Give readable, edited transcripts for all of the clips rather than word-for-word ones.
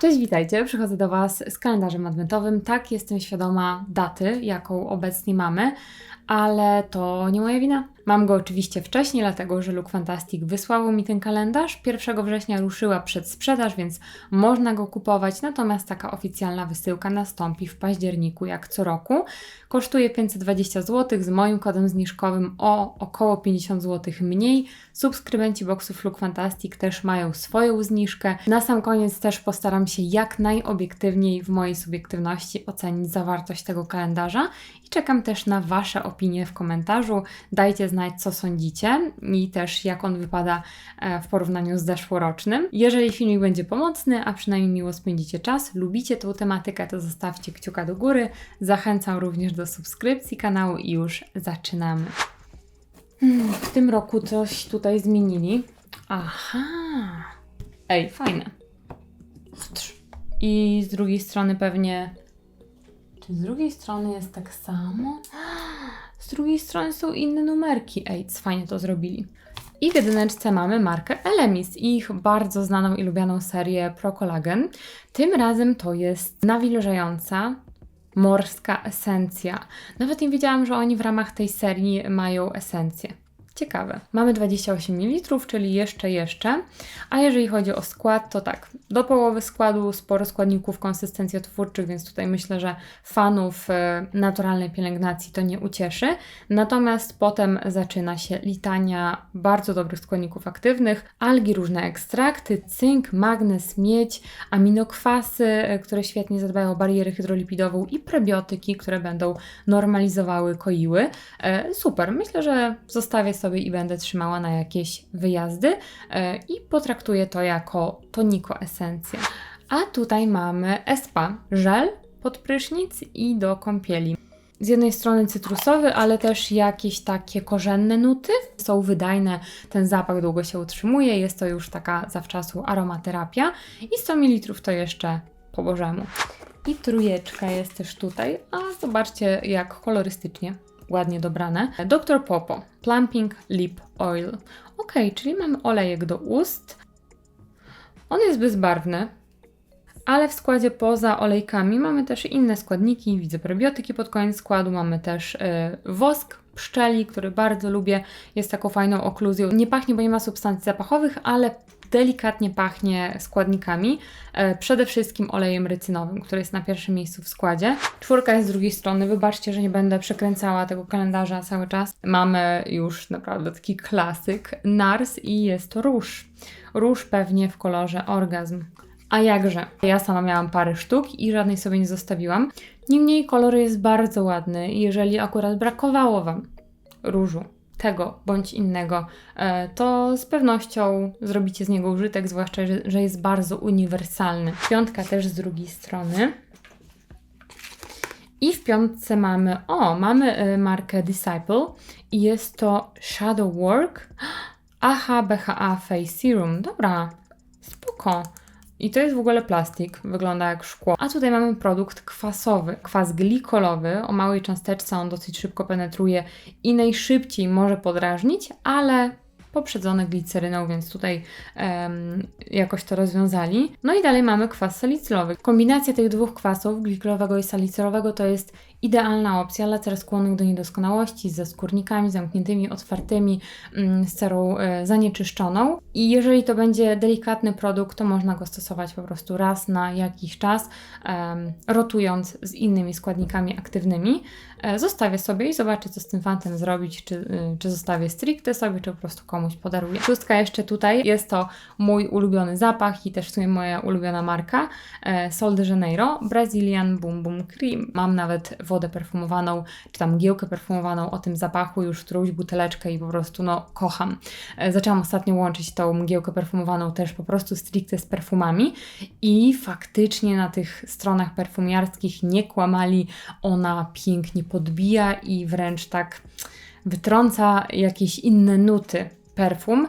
Cześć, witajcie. Przychodzę do Was z kalendarzem adwentowym. Tak, jestem świadoma daty, jaką obecnie mamy, ale to nie moja wina. Mam go oczywiście wcześniej, dlatego że Look Fantastic wysłało mi ten kalendarz. 1 września ruszyła przedsprzedaż, więc można go kupować, natomiast taka oficjalna wysyłka nastąpi w październiku, jak co roku. Kosztuje 520 zł, z moim kodem zniżkowym o około 50 zł mniej. Subskrybenci boksów Look Fantastic też mają swoją zniżkę. Na sam koniec też postaram się jak najobiektywniej w mojej subiektywności ocenić zawartość tego kalendarza i czekam też na Wasze opinie w komentarzu. Dajcie znać, co sądzicie i też jak on wypada w porównaniu z zeszłorocznym. Jeżeli filmik będzie pomocny, a przynajmniej miło spędzicie czas, lubicie tą tematykę, to zostawcie kciuka do góry. Zachęcam również do subskrypcji kanału i już zaczynamy. W tym roku coś tutaj zmienili. Aha! Ej, fajne. I z drugiej strony pewnie... Czy z drugiej strony jest tak samo? Z drugiej strony są inne numerki. Ej, fajnie to zrobili. I w jedyneczce mamy markę Elemis i ich bardzo znaną i lubianą serię Pro Collagen. Tym razem to jest nawilżająca morska esencja. Nawet nie wiedziałam, że oni w ramach tej serii mają esencję. Ciekawe. Mamy 28 ml, czyli jeszcze. A jeżeli chodzi o skład, to tak, do połowy składu sporo składników konsystencjotwórczych, więc tutaj myślę, że fanów naturalnej pielęgnacji to nie ucieszy. Natomiast potem zaczyna się litania bardzo dobrych składników aktywnych, algi, różne ekstrakty, cynk, magnez, miedź, aminokwasy, które świetnie zadbają o barierę hydrolipidową i prebiotyki, które będą normalizowały, koiły. Super, myślę, że zostawię sobie i będę trzymała na jakieś wyjazdy i potraktuję to jako toniko esencja. A tutaj mamy Spa, żel pod prysznic i do kąpieli. Z jednej strony cytrusowy, ale też jakieś takie korzenne nuty. Są wydajne, ten zapach długo się utrzymuje, jest to już taka zawczasu aromaterapia i 100 ml to jeszcze po bożemu. I trójeczka jest też tutaj, a zobaczcie jak kolorystycznie ładnie dobrane. Dr. Popo Plumping Lip Oil. Ok, czyli mamy olejek do ust. On jest bezbarwny, ale w składzie poza olejkami mamy też inne składniki. Widzę prebiotyki pod koniec składu. Mamy też wosk pszczeli, który bardzo lubię. Jest taką fajną okluzją. Nie pachnie, bo nie ma substancji zapachowych, ale delikatnie pachnie składnikami. Przede wszystkim olejem rycynowym, który jest na pierwszym miejscu w składzie. 4 jest z drugiej strony. Wybaczcie, że nie będę przekręcała tego kalendarza cały czas. Mamy już naprawdę taki klasyk NARS i jest to róż. Róż pewnie w kolorze orgazm. A jakże? Ja sama miałam parę sztuk i żadnej sobie nie zostawiłam. Niemniej kolor jest bardzo ładny i jeżeli akurat brakowało Wam różu, tego bądź innego, to z pewnością zrobicie z niego użytek, zwłaszcza, że jest bardzo uniwersalny. 5 też z drugiej strony. I w 5 mamy, mamy markę Disciple i jest to Shadow Work AHA BHA Face Serum. Dobra, spoko. I to jest w ogóle plastik, wygląda jak szkło. A tutaj mamy produkt kwasowy, kwas glikolowy. O małej cząsteczce on dosyć szybko penetruje i najszybciej może podrażnić, ale poprzedzony gliceryną, więc tutaj jakoś to rozwiązali. No i dalej mamy kwas salicylowy. Kombinacja tych dwóch kwasów, glikolowego i salicylowego, to jest idealna opcja dla cer skłonnych do niedoskonałości, ze skórnikami zamkniętymi, otwartymi, z cerą zanieczyszczoną. I jeżeli to będzie delikatny produkt, to można go stosować po prostu raz na jakiś czas, rotując z innymi składnikami aktywnymi. Zostawię sobie i zobaczę, co z tym fantem zrobić, czy zostawię stricte sobie, czy po prostu komuś podaruję. 6 jeszcze tutaj, jest to mój ulubiony zapach i też w sumie moja ulubiona marka, Sol de Janeiro Brazilian Bum Bum Cream. Mam nawet wodę perfumowaną, czy tam mgiełkę perfumowaną o tym zapachu, już którąś buteleczkę i po prostu kocham. Zaczęłam ostatnio łączyć tą mgiełkę perfumowaną też po prostu stricte z perfumami i faktycznie na tych stronach perfumiarskich nie kłamali, ona pięknie podbija i wręcz tak wytrąca jakieś inne nuty perfum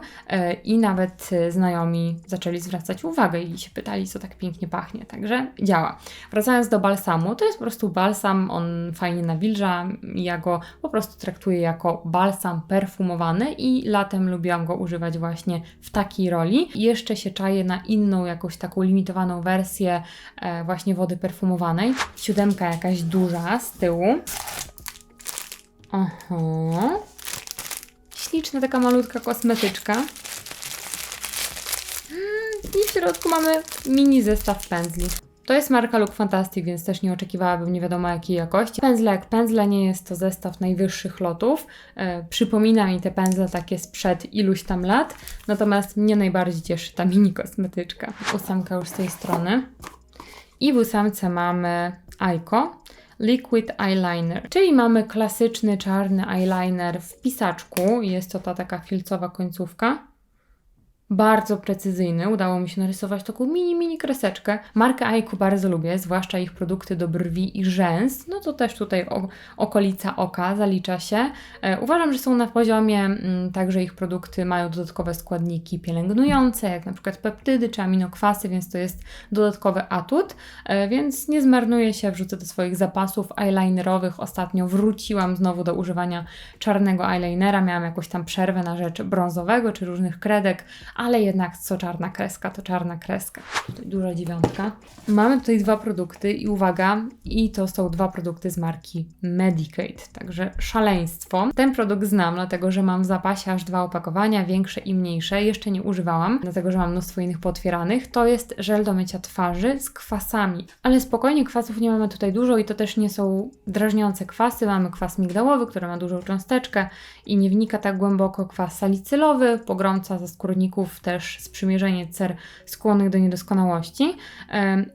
i nawet znajomi zaczęli zwracać uwagę i się pytali, co tak pięknie pachnie, także działa. Wracając do balsamu, to jest po prostu balsam, on fajnie nawilża, ja go po prostu traktuję jako balsam perfumowany i latem lubiłam go używać właśnie w takiej roli. Jeszcze się czaję na inną, jakąś taką limitowaną wersję właśnie wody perfumowanej. 7 jakaś duża z tyłu. Aha. Śliczna taka malutka kosmetyczka. I w środku mamy mini zestaw pędzli. To jest marka Look Fantastic, więc też nie oczekiwałabym nie wiadomo jakiej jakości. Pędzle jak pędzle, nie jest to zestaw najwyższych lotów. Przypomina mi te pędzle takie sprzed iluś tam lat, natomiast mnie najbardziej cieszy ta mini kosmetyczka. 8 już z tej strony. I w 8 mamy Eyeko Liquid Eyeliner, czyli mamy klasyczny czarny eyeliner w pisaczku. Jest to ta taka filcowa końcówka. Bardzo precyzyjny, udało mi się narysować taką mini kreseczkę. Markę Eyeko bardzo lubię, zwłaszcza ich produkty do brwi i rzęs. No to też tutaj okolica oka zalicza się. Uważam, że są na poziomie, także ich produkty mają dodatkowe składniki pielęgnujące, jak na przykład peptydy czy aminokwasy, więc to jest dodatkowy atut. Więc nie zmarnuję się, wrzucę do swoich zapasów eyelinerowych. Ostatnio wróciłam znowu do używania czarnego eyelinera. Miałam jakąś tam przerwę na rzecz brązowego czy różnych kredek, ale jednak co czarna kreska, to czarna kreska. Tutaj duża 9. Mamy tutaj 2 produkty i uwaga, i to są 2 produkty z marki Medik8, także szaleństwo. Ten produkt znam, dlatego że mam w zapasie aż 2 opakowania, większe i mniejsze. Jeszcze nie używałam, dlatego że mam mnóstwo innych pootwieranych. To jest żel do mycia twarzy z kwasami, ale spokojnie, kwasów nie mamy tutaj dużo i to też nie są drażniące kwasy. Mamy kwas migdałowy, który ma dużą cząsteczkę i nie wnika tak głęboko. Kwas salicylowy, pogromca ze skórników, też sprzymierzenie cer skłonnych do niedoskonałości.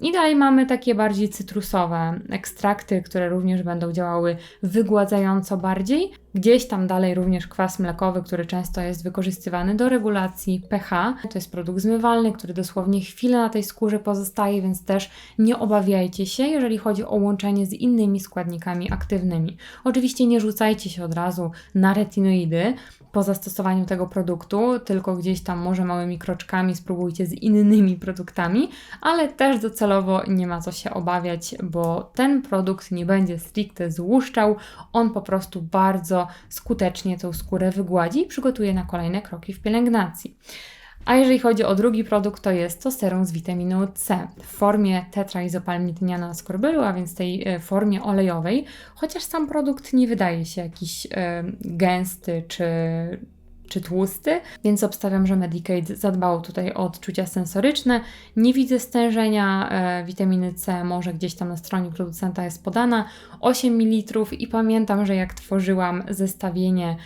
I dalej mamy takie bardziej cytrusowe ekstrakty, które również będą działały wygładzająco bardziej. Gdzieś tam dalej również kwas mlekowy, który często jest wykorzystywany do regulacji pH. To jest produkt zmywalny, który dosłownie chwilę na tej skórze pozostaje, więc też nie obawiajcie się, jeżeli chodzi o łączenie z innymi składnikami aktywnymi. Oczywiście nie rzucajcie się od razu na retinoidy po zastosowaniu tego produktu, tylko gdzieś tam może małymi kroczkami spróbujcie z innymi produktami, ale też docelowo nie ma co się obawiać, bo ten produkt nie będzie stricte złuszczał, on po prostu bardzo skutecznie tą skórę wygładzi i przygotuje na kolejne kroki w pielęgnacji. A jeżeli chodzi o drugi produkt, to jest to serum z witaminą C w formie tetraizopalmityniana ascorbylu, a więc tej formie olejowej, chociaż sam produkt nie wydaje się jakiś gęsty czy tłusty, więc obstawiam, że Medik8 zadbało tutaj o odczucia sensoryczne. Nie widzę stężenia witaminy C, może gdzieś tam na stronie producenta jest podana, 8 ml i pamiętam, że jak tworzyłam zestawienie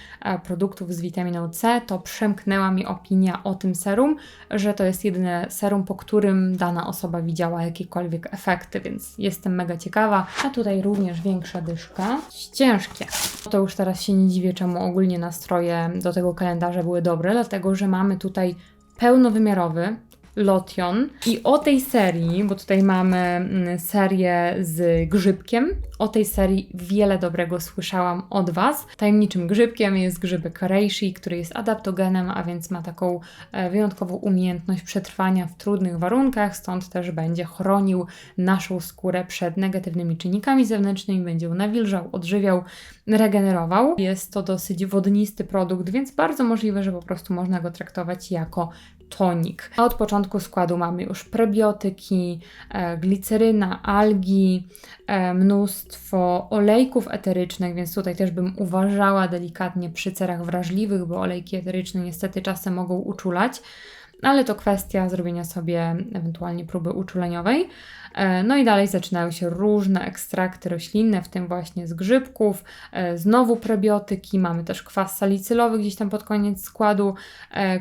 produktów z witaminą C, to przemknęła mi opinia o tym serum, że to jest jedyne serum, po którym dana osoba widziała jakiekolwiek efekty, więc jestem mega ciekawa. A tutaj również większa dyszka. Ciężkie. To już teraz się nie dziwię, czemu ogólnie nastroje do tego kalendarza były dobre, dlatego że mamy tutaj pełnowymiarowy lotion i o tej serii, bo tutaj mamy serię z grzybkiem, o tej serii wiele dobrego słyszałam od Was. Tajemniczym grzybkiem jest grzybek reishi, który jest adaptogenem, a więc ma taką wyjątkową umiejętność przetrwania w trudnych warunkach, stąd też będzie chronił naszą skórę przed negatywnymi czynnikami zewnętrznymi, będzie ją nawilżał, odżywiał, regenerował. Jest to dosyć wodnisty produkt, więc bardzo możliwe, że po prostu można go traktować jako tonik. A od początku składu mamy już prebiotyki, gliceryna, algi, mnóstwo olejków eterycznych, więc tutaj też bym uważała delikatnie przy cerach wrażliwych, bo olejki eteryczne niestety czasem mogą uczulać, ale to kwestia zrobienia sobie ewentualnie próby uczuleniowej. No i dalej zaczynają się różne ekstrakty roślinne, w tym właśnie z grzybków, znowu prebiotyki, mamy też kwas salicylowy gdzieś tam pod koniec składu,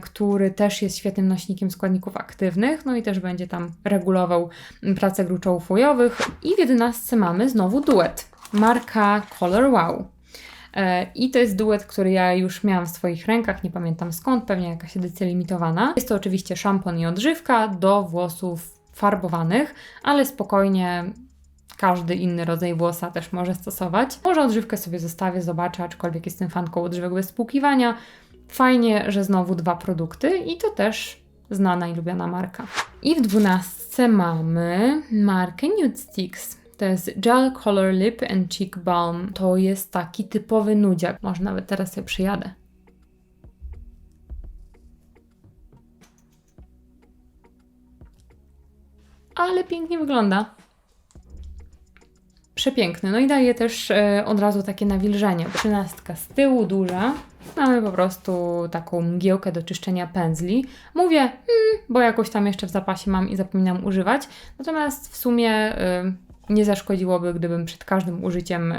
który też jest świetnym nośnikiem składników aktywnych, no i też będzie tam regulował pracę gruczołów łojowych. I w 11 mamy znowu duet, marka Color Wow. I to jest duet, który ja już miałam w swoich rękach, nie pamiętam skąd, pewnie jakaś edycja limitowana. Jest to oczywiście szampon i odżywka do włosów farbowanych, ale spokojnie każdy inny rodzaj włosa też może stosować. Może odżywkę sobie zostawię, zobaczę, aczkolwiek jestem fanką odżywek bez spłukiwania. Fajnie, że znowu 2 produkty i to też znana i lubiana marka. I w 12 mamy markę Nude Sticks. To jest Gel Color Lip and Cheek Balm. To jest taki typowy nudziak. Może nawet teraz sobie przyjadę. Ale pięknie wygląda. Przepiękny. No i daje też od razu takie nawilżenie. 13 z tyłu duża. Mamy po prostu taką mgiełkę do czyszczenia pędzli. Mówię, bo jakoś tam jeszcze w zapasie mam i zapominam używać. Natomiast w sumie nie zaszkodziłoby, gdybym przed każdym użyciem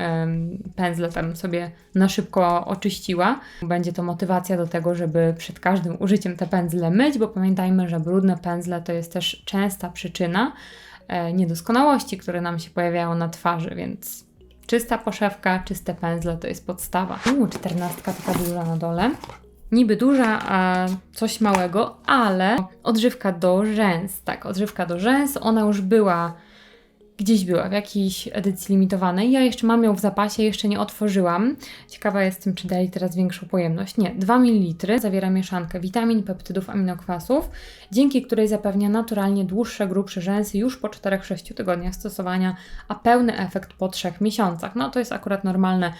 pędzle tam sobie na szybko oczyściła. Będzie to motywacja do tego, żeby przed każdym użyciem te pędzle myć, bo pamiętajmy, że brudne pędzle to jest też częsta przyczyna niedoskonałości, które nam się pojawiają na twarzy, więc czysta poszewka, czyste pędzle to jest podstawa. 14 taka duża na dole. Niby duża, a coś małego, ale odżywka do rzęs. Tak, odżywka do rzęs, ona już gdzieś była w jakiejś edycji limitowanej. Ja jeszcze mam ją w zapasie, jeszcze nie otworzyłam. Ciekawa jestem, czy dali teraz większą pojemność. Nie, 2 ml zawiera mieszankę witamin, peptydów, aminokwasów, dzięki której zapewnia naturalnie dłuższe, grubsze rzęsy już po 4-6 tygodniach stosowania, a pełny efekt po 3 miesiącach. No to jest akurat normalne.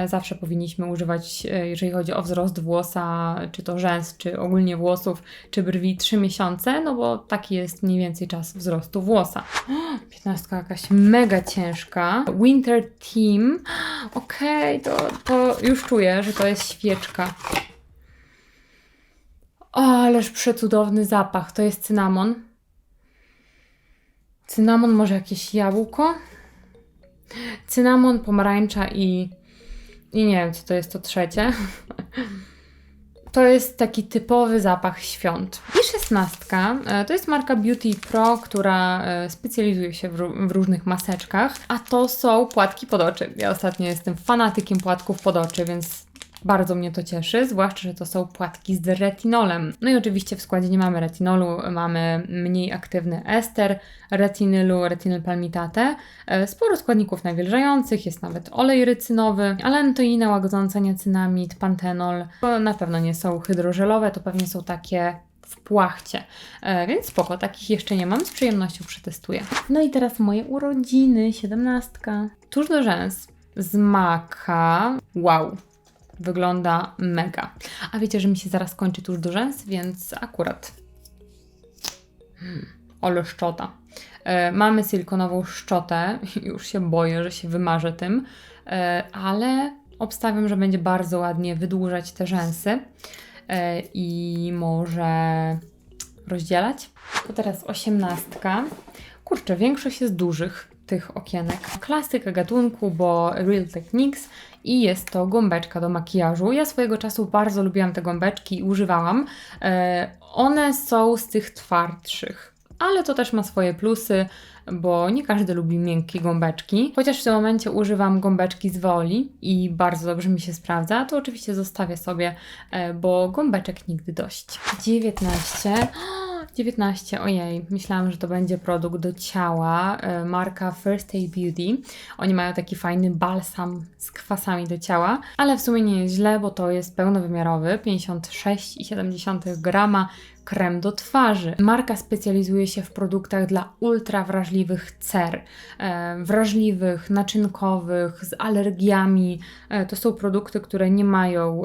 Zawsze powinniśmy używać, jeżeli chodzi o wzrost włosa, czy to rzęs, czy ogólnie włosów, czy brwi 3 miesiące, no bo taki jest mniej więcej czas wzrostu włosa. 15 jakaś mega ciężka. Winter Team. Okej, to już czuję, że to jest świeczka. O, ależ przecudowny zapach. To jest cynamon. Cynamon, może jakieś jabłko? Cynamon, pomarańcza i nie wiem, co to jest to trzecie. To jest taki typowy zapach świąt. I 16 to jest marka Beauty Pro, która specjalizuje się w różnych maseczkach, a to są płatki pod oczy. Ja ostatnio jestem fanatykiem płatków pod oczy, więc bardzo mnie to cieszy, zwłaszcza, że to są płatki z retinolem. No i oczywiście w składzie nie mamy retinolu, mamy mniej aktywny ester retinylu, retynyl palmitate, sporo składników nawilżających, jest nawet olej rycynowy, alantoina łagodząca, niacinamid, pantenol. To na pewno nie są hydrożelowe, to pewnie są takie w płachcie, więc spoko, takich jeszcze nie mam, z przyjemnością przetestuję. No i teraz moje urodziny, 17. Tuż do rzęs z Maka. Wow! Wygląda mega. A wiecie, że mi się zaraz kończy tuż do rzęs, więc akurat. Ale szczota. Mamy silikonową szczotę. Już się boję, że się wymarzę tym. Ale obstawiam, że będzie bardzo ładnie wydłużać te rzęsy. I może rozdzielać. To teraz 18. Kurczę, większość jest dużych tych okienek. Klasyka gatunku, bo Real Techniques i jest to gąbeczka do makijażu. Ja swojego czasu bardzo lubiłam te gąbeczki i używałam. One są z tych twardszych, ale to też ma swoje plusy, bo nie każdy lubi miękkie gąbeczki. Chociaż w tym momencie używam gąbeczki z Woli i bardzo dobrze mi się sprawdza, to oczywiście zostawię sobie, bo gąbeczek nigdy dość. 19, ojej, myślałam, że to będzie produkt do ciała, marka First Aid Beauty. Oni mają taki fajny balsam z kwasami do ciała, ale w sumie nie jest źle, bo to jest pełnowymiarowy, 56,7 grama krem do twarzy. Marka specjalizuje się w produktach dla ultra wrażliwych cer, wrażliwych, naczynkowych, z alergiami. To są produkty, które nie mają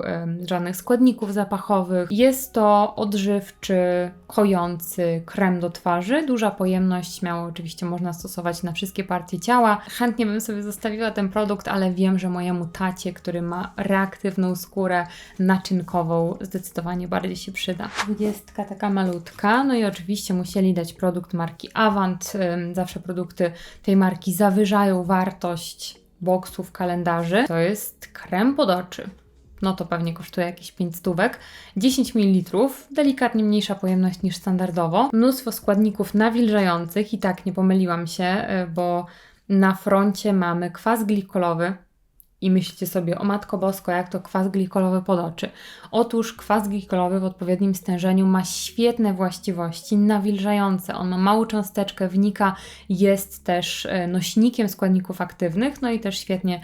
żadnych składników zapachowych. Jest to odżywczy, kojący krem do twarzy. Duża pojemność, śmiało oczywiście można stosować na wszystkie partie ciała. Chętnie bym sobie zostawiła ten produkt, ale wiem, że mojemu tacie, który ma reaktywną skórę naczynkową, zdecydowanie bardziej się przyda. 20 taka malutka, no i oczywiście musieli dać produkt marki Avant. Zawsze produkty tej marki zawyżają wartość boksów, kalendarzy. To jest krem pod oczy. No to pewnie kosztuje jakieś 5 stówek. 10 ml, delikatnie mniejsza pojemność niż standardowo. Mnóstwo składników nawilżających i tak nie pomyliłam się, bo na froncie mamy kwas glikolowy, i myślicie sobie, o Matko Bosko, jak to kwas glikolowy pod oczy. Otóż kwas glikolowy w odpowiednim stężeniu ma świetne właściwości nawilżające. On ma małą cząsteczkę, wnika, jest też nośnikiem składników aktywnych, no i też świetnie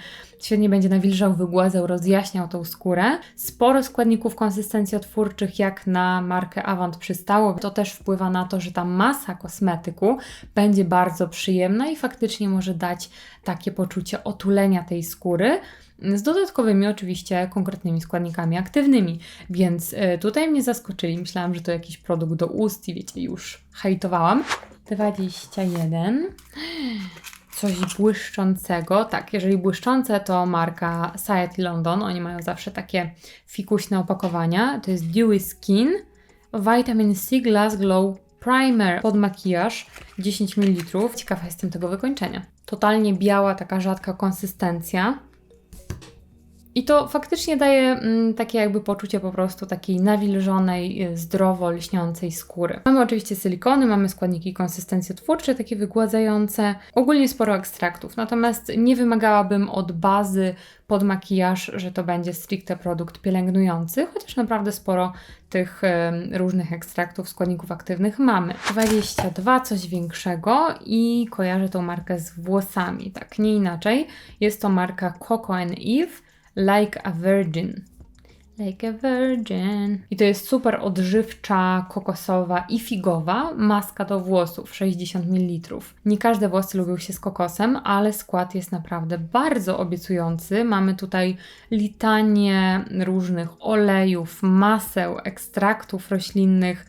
będzie nawilżał, wygładzał, rozjaśniał tą skórę. Sporo składników konsystencjotwórczych, jak na markę Avant przystało. To też wpływa na to, że ta masa kosmetyku będzie bardzo przyjemna i faktycznie może dać takie poczucie otulenia tej skóry, z dodatkowymi oczywiście konkretnymi składnikami aktywnymi, więc tutaj mnie zaskoczyli. Myślałam, że to jakiś produkt do ust i wiecie, już hejtowałam. 21. Coś błyszczącego. Tak, jeżeli błyszczące, to marka Society London. Oni mają zawsze takie fikuśne opakowania. To jest Dewy Skin Vitamin C Glass Glow Primer pod makijaż 10 ml. Ciekawa jestem tego wykończenia. Totalnie biała, taka rzadka konsystencja. I to faktycznie daje takie jakby poczucie po prostu takiej nawilżonej, zdrowo lśniącej skóry. Mamy oczywiście silikony, mamy składniki konsystencjotwórcze, takie wygładzające, ogólnie sporo ekstraktów. Natomiast nie wymagałabym od bazy pod makijaż, że to będzie stricte produkt pielęgnujący, chociaż naprawdę sporo tych różnych ekstraktów, składników aktywnych mamy. 22, coś większego i kojarzę tą markę z włosami, tak, nie inaczej. Jest to marka Coco & Eve Like a Virgin. Like a Virgin. I to jest super odżywcza, kokosowa i figowa maska do włosów, 60 ml. Nie każde włosy lubią się z kokosem, ale skład jest naprawdę bardzo obiecujący. Mamy tutaj litanię różnych olejów, maseł, ekstraktów roślinnych.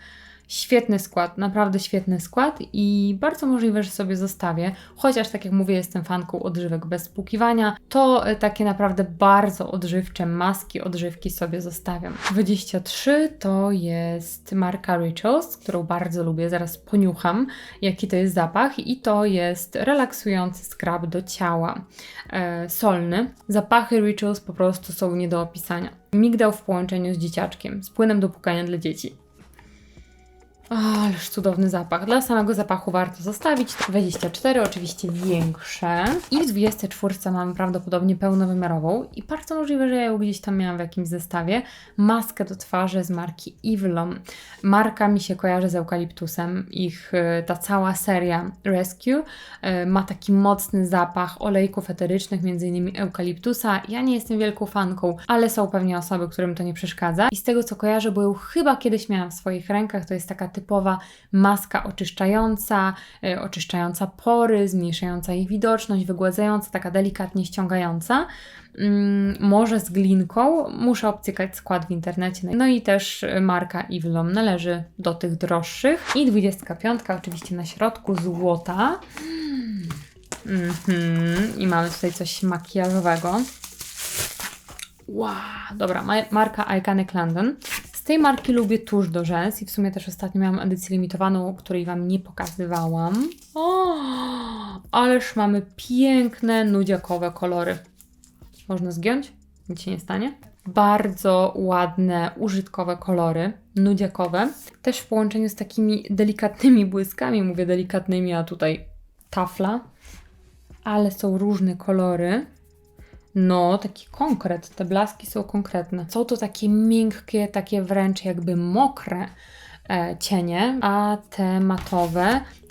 Świetny skład, naprawdę świetny skład i bardzo możliwe, że sobie zostawię, chociaż tak jak mówię, jestem fanką odżywek bez spłukiwania, to takie naprawdę bardzo odżywcze maski, odżywki sobie zostawiam. 23 to jest marka Rituals, którą bardzo lubię, zaraz poniucham, jaki to jest zapach i to jest relaksujący scrub do ciała, solny. Zapachy Rituals po prostu są nie do opisania. Migdał w połączeniu z dzieciaczkiem, z płynem do płukania dla dzieci. Ależ cudowny zapach. Dla samego zapachu warto zostawić. 24 oczywiście większe. I w 24 mamy prawdopodobnie pełnowymiarową i bardzo możliwe, że ja ją gdzieś tam miałam w jakimś zestawie. Maskę do twarzy z marki Evelyn. Marka mi się kojarzy z eukaliptusem. Ich ta cała seria Rescue ma taki mocny zapach olejków eterycznych, m.in. eukaliptusa. Ja nie jestem wielką fanką, ale są pewnie osoby, którym to nie przeszkadza. I z tego co kojarzę, bo ją chyba kiedyś miałam w swoich rękach, to jest taka typowa maska oczyszczająca pory, zmniejszająca ich widoczność, wygładzająca, taka delikatnie ściągająca. Może z glinką, muszę obcykać skład w internecie. No i też marka Evelyn należy do tych droższych. I 25 oczywiście na środku złota. I mamy tutaj coś makijażowego. Wow, dobra, marka Iconic London. Z tej marki lubię tusz do rzęs i w sumie też ostatnio miałam edycję limitowaną, której Wam nie pokazywałam. O, ależ mamy piękne, nudziakowe kolory. Można zgiąć? Nic się nie stanie. Bardzo ładne, użytkowe kolory, nudziakowe. Też w połączeniu z takimi delikatnymi błyskami, mówię delikatnymi, a tutaj tafla. Ale są różne kolory. No, taki konkret, te blaski są konkretne. Są to takie miękkie, takie wręcz jakby mokre cienie, a te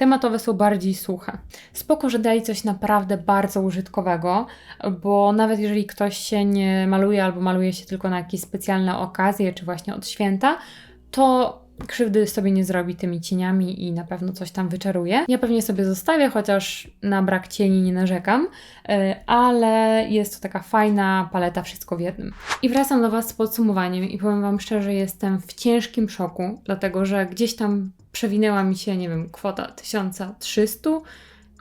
matowe są bardziej suche. Spoko, że dali coś naprawdę bardzo użytkowego, bo nawet jeżeli ktoś się nie maluje albo maluje się tylko na jakieś specjalne okazje, czy właśnie od święta, to krzywdy sobie nie zrobi tymi cieniami i na pewno coś tam wyczaruje. Ja pewnie sobie zostawię, chociaż na brak cieni nie narzekam, ale jest to taka fajna paleta, wszystko w jednym. I wracam do Was z podsumowaniem i powiem Wam szczerze, jestem w ciężkim szoku, dlatego że gdzieś tam przewinęła mi się, nie wiem, kwota 1300.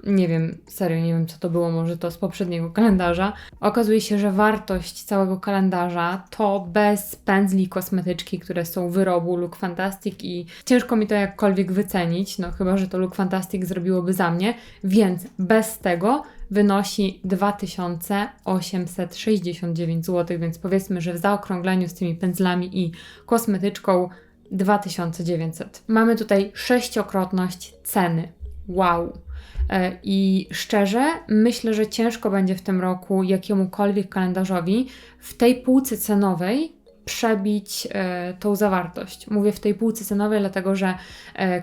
Nie wiem, serio, nie wiem co to było, może to z poprzedniego kalendarza. Okazuje się, że wartość całego kalendarza to bez pędzli kosmetyczki, które są wyrobu Look Fantastic i ciężko mi to jakkolwiek wycenić, no chyba, że to Look Fantastic zrobiłoby za mnie, więc bez tego wynosi 2869 zł, więc powiedzmy, że w zaokrągleniu z tymi pędzlami i kosmetyczką 2900. Mamy tutaj 6-krotność ceny. Wow! I szczerze myślę, że ciężko będzie w tym roku jakiemukolwiek kalendarzowi w tej półce cenowej przebić tą zawartość. Mówię w tej półce cenowej, dlatego że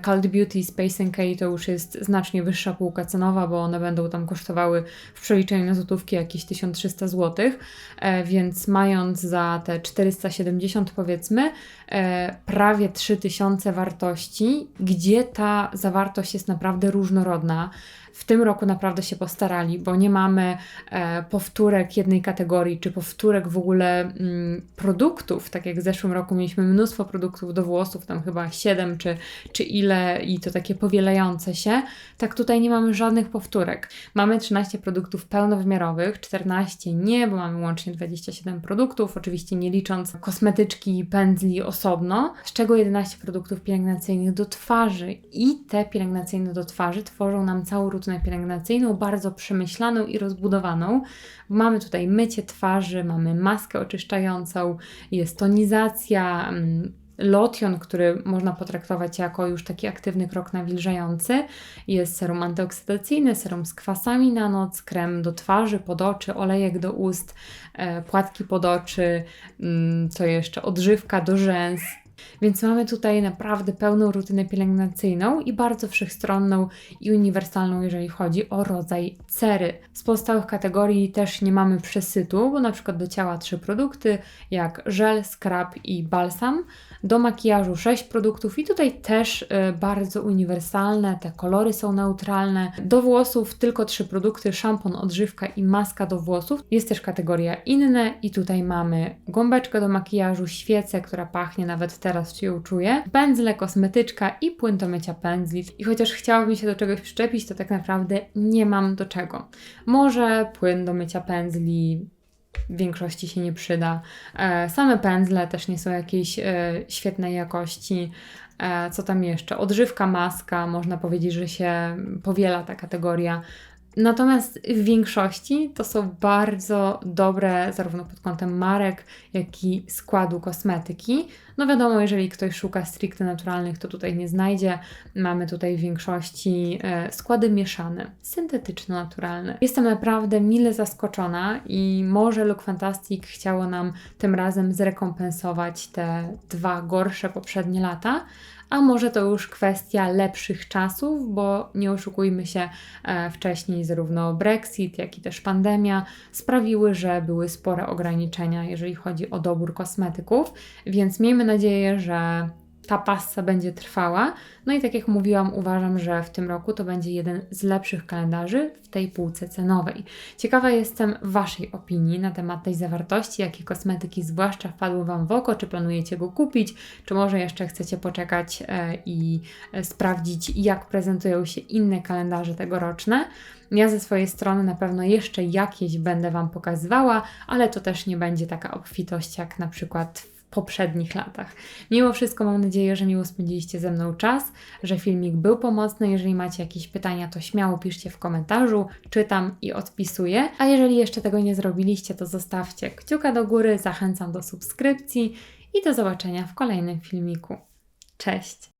Cult Beauty, Space NK to już jest znacznie wyższa półka cenowa, bo one będą tam kosztowały w przeliczeniu na złotówki jakieś 1300 zł, więc mając za te 470 powiedzmy, prawie 3000 wartości, gdzie ta zawartość jest naprawdę różnorodna. W tym roku naprawdę się postarali, bo nie mamy powtórek jednej kategorii, czy powtórek w ogóle produktów, tak jak w zeszłym roku mieliśmy mnóstwo produktów do włosów, tam chyba 7 czy ile i to takie powielające się, tak tutaj nie mamy żadnych powtórek. Mamy 13 produktów pełnowymiarowych, 14 nie, bo mamy łącznie 27 produktów, oczywiście nie licząc kosmetyczki i pędzli osobno, z czego 11 produktów pielęgnacyjnych do twarzy i te pielęgnacyjne do twarzy tworzą nam całą rutynę pielęgnacyjną, bardzo przemyślaną i rozbudowaną. Mamy tutaj mycie twarzy, mamy maskę oczyszczającą, jest tonizacja, lotion, który można potraktować jako już taki aktywny krok nawilżający. Jest serum antyoksydacyjny, serum z kwasami na noc, krem do twarzy, pod oczy, olejek do ust, płatki pod oczy, co jeszcze, odżywka do rzęs. Więc mamy tutaj naprawdę pełną rutynę pielęgnacyjną i bardzo wszechstronną i uniwersalną, jeżeli chodzi o rodzaj cery. Z pozostałych kategorii też nie mamy przesytu, bo na przykład do ciała 3 produkty, jak żel, skrab i balsam. Do makijażu 6 produktów i tutaj też bardzo uniwersalne, te kolory są neutralne. Do włosów tylko 3 produkty, szampon, odżywka i maska do włosów. Jest też kategoria inne i tutaj mamy gąbeczkę do makijażu, świecę, która pachnie, nawet teraz się ją czuję, pędzle, kosmetyczka i płyn do mycia pędzli. I chociaż chciałabym się do czegoś przyczepić, to tak naprawdę nie mam do czego. Może płyn do mycia pędzli w większości się nie przyda. Same pędzle też nie są jakiejś świetnej jakości. Co tam jeszcze? Odżywka, maska, można powiedzieć, że się powiela ta kategoria. Natomiast w większości to są bardzo dobre zarówno pod kątem marek, jak i składu kosmetyki. No wiadomo, jeżeli ktoś szuka stricte naturalnych, to tutaj nie znajdzie. Mamy tutaj w większości składy mieszane, syntetyczno-naturalne. Jestem naprawdę mile zaskoczona i może Look Fantastic chciało nam tym razem zrekompensować te 2 gorsze poprzednie lata, a może to już kwestia lepszych czasów, bo nie oszukujmy się, wcześniej zarówno Brexit, jak i też pandemia sprawiły, że były spore ograniczenia, jeżeli chodzi o dobór kosmetyków, więc miejmy nadzieję, że ta passa będzie trwała. No i tak jak mówiłam, uważam, że w tym roku to będzie jeden z lepszych kalendarzy w tej półce cenowej. Ciekawa jestem Waszej opinii na temat tej zawartości, jakie kosmetyki zwłaszcza wpadły Wam w oko, czy planujecie go kupić, czy może jeszcze chcecie poczekać i sprawdzić, jak prezentują się inne kalendarze tegoroczne. Ja ze swojej strony na pewno jeszcze jakieś będę Wam pokazywała, ale to też nie będzie taka obfitość jak na przykład w poprzednich latach. Mimo wszystko mam nadzieję, że miło spędziliście ze mną czas, że filmik był pomocny. Jeżeli macie jakieś pytania, to śmiało piszcie w komentarzu, czytam i odpisuję. A jeżeli jeszcze tego nie zrobiliście, to zostawcie kciuka do góry, zachęcam do subskrypcji i do zobaczenia w kolejnym filmiku. Cześć!